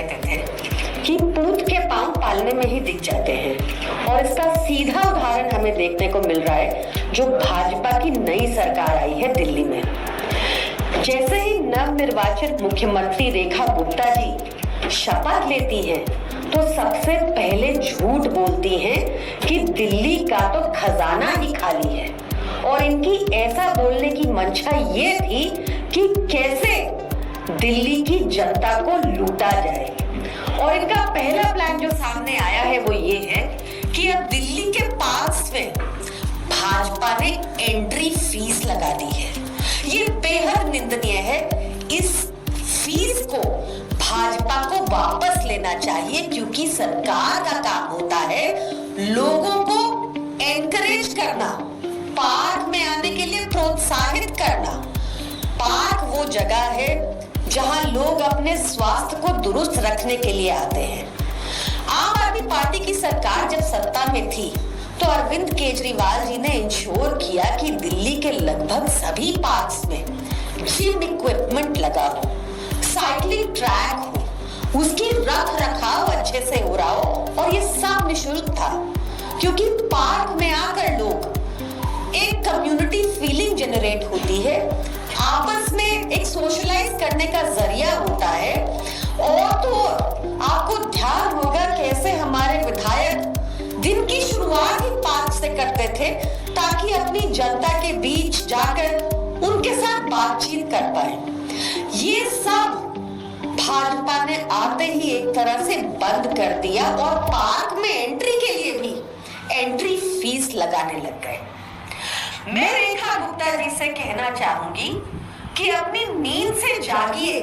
कहते थे कि पूत के पांव पालने में ही दिख जाते हैं, और इसका सीधा उदाहरण हमें देखने को मिल रहा है जो भाजपा की नई सरकार आई है दिल्ली में। जैसे ही नवनिर्वाचित मुख्यमंत्री रेखा गुप्ता जी शपथ लेती हैं तो सबसे पहले झूठ बोलती हैं कि दिल्ली का तो खजाना ही खाली है, और इनकी ऐसा बोलने की मंशा ये थी कि कैसे दिल्ली की जनता को लूटा जाए। और इनका पहला प्लान जो सामने आया है वो ये है कि अब दिल्ली के पास में भाजपा ने एंट्री फीस लगा दी है। ये बेहद निंदनीय है। इस फीस को भाजपा को वापस लेना चाहिए, क्योंकि सरकार का काम होता है लोगों को एनकरेज करना, पार्क में आने के लिए प्रोत्साहित करना। पार्क वो जगह है जहां लोग अपने स्वास्थ्य को दुरुस्त रखने के लिए आते हैं। आम आदमी पार्टी की सरकार जब सत्ता में थी तो अरविंद केजरीवाल जी ने इंश्योर किया कि दिल्ली के लगभग सभी पार्क्स में जिम इक्विपमेंट लगा हो, साइकिलिंग ट्रैक हो, उसकी रख रखाव अच्छे से हो रहा हो, और ये सब निःशुल्क था, क्योंकि पार्क में आकर लोग एक कम्युनिटी फीलिंग जनरेट होती है, आपस में एक सोशलाइज करने का जरिया होता है। और तो आपको ध्यान होगा कैसे हमारे विधायक दिन की शुरुआत ही पार्क से करते थे, ताकि अपनी जनता के बीच जाकर उनके साथ बातचीत कर पाए। ये सब भाजपा ने आते ही एक तरह से बंद कर दिया, और पार्क में एंट्री के लिए भी एंट्री फीस लगाने लग गए। मैं रेखा गुप्ता जी से कहना चाहूंगी कि अपनी नींद से जागिए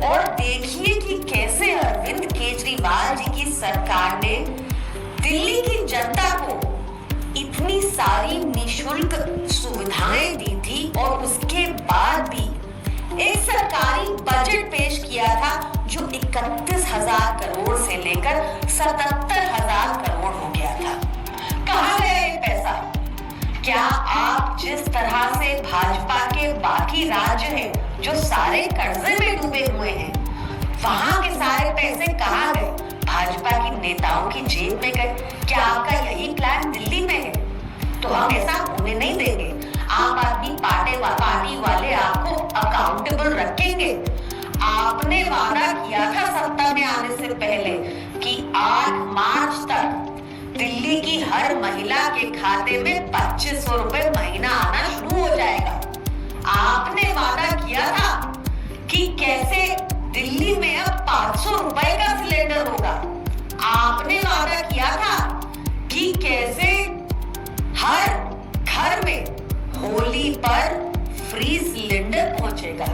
और देखिए कि कैसे अरविंद केजरीवाल जी की सरकार ने दिल्ली की जनता को इतनी सारी निःशुल्क सुविधाएं दी थी, और उसके बाद भी एक सरकारी बजट पेश किया था जो 31,000 करोड़ से लेकर 77,000 करोड़ हो गया था। कहाँ गया ये पैसा? क्या आप जिस तरह से भाजपा के बाकी राज्य हैं जो सारे कर्जे में डूबे हुए हैं, वहां के सारे पैसे कहाँ गए? भाजपा की नेताओं की जेब में गए। क्या आपका यही प्लान दिल्ली में है? तो हम ऐसा होने नहीं देंगे। आम आदमी पार्टी वाले आपको अकाउंटेबल रखेंगे। आपने वादा किया था सत्ता में आने से पहले कि 8 मार्च तक दिल्ली की हर महिला के खाते में 2500 रुपए महीना आना शुरू हो जाएगा। आपने वादा किया था कि कैसे दिल्ली में अब 500 रुपए का सिलेंडर होगा। आपने वादा किया था कि कैसे हर घर में होली पर फ्री सिलेंडर पहुंचेगा।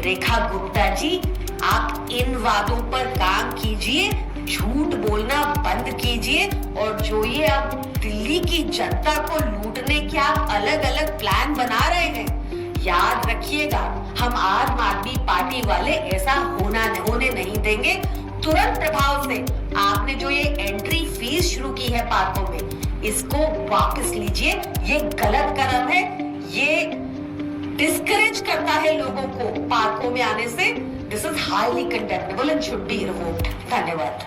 रेखा गुप्ता जी, आप इन वादों पर काम कीजिए, झूठ बोलना बंद कीजिए, और जो ये आप दिल्ली की जनता को लूटने के आप अलग अलग प्लान बना रहे हैं, याद रखिएगा हम आम आदमी पार्टी वाले ऐसा होने नहीं देंगे। तुरंत प्रभाव से आपने जो ये एंट्री फीस शुरू की है पार्कों में, इसको वापस लीजिए। ये गलत कदम है, ये डिस्करेज करता है लोगों को पार्कों में आने से। This is highly condemnable and should be revoked. धन्यवाद।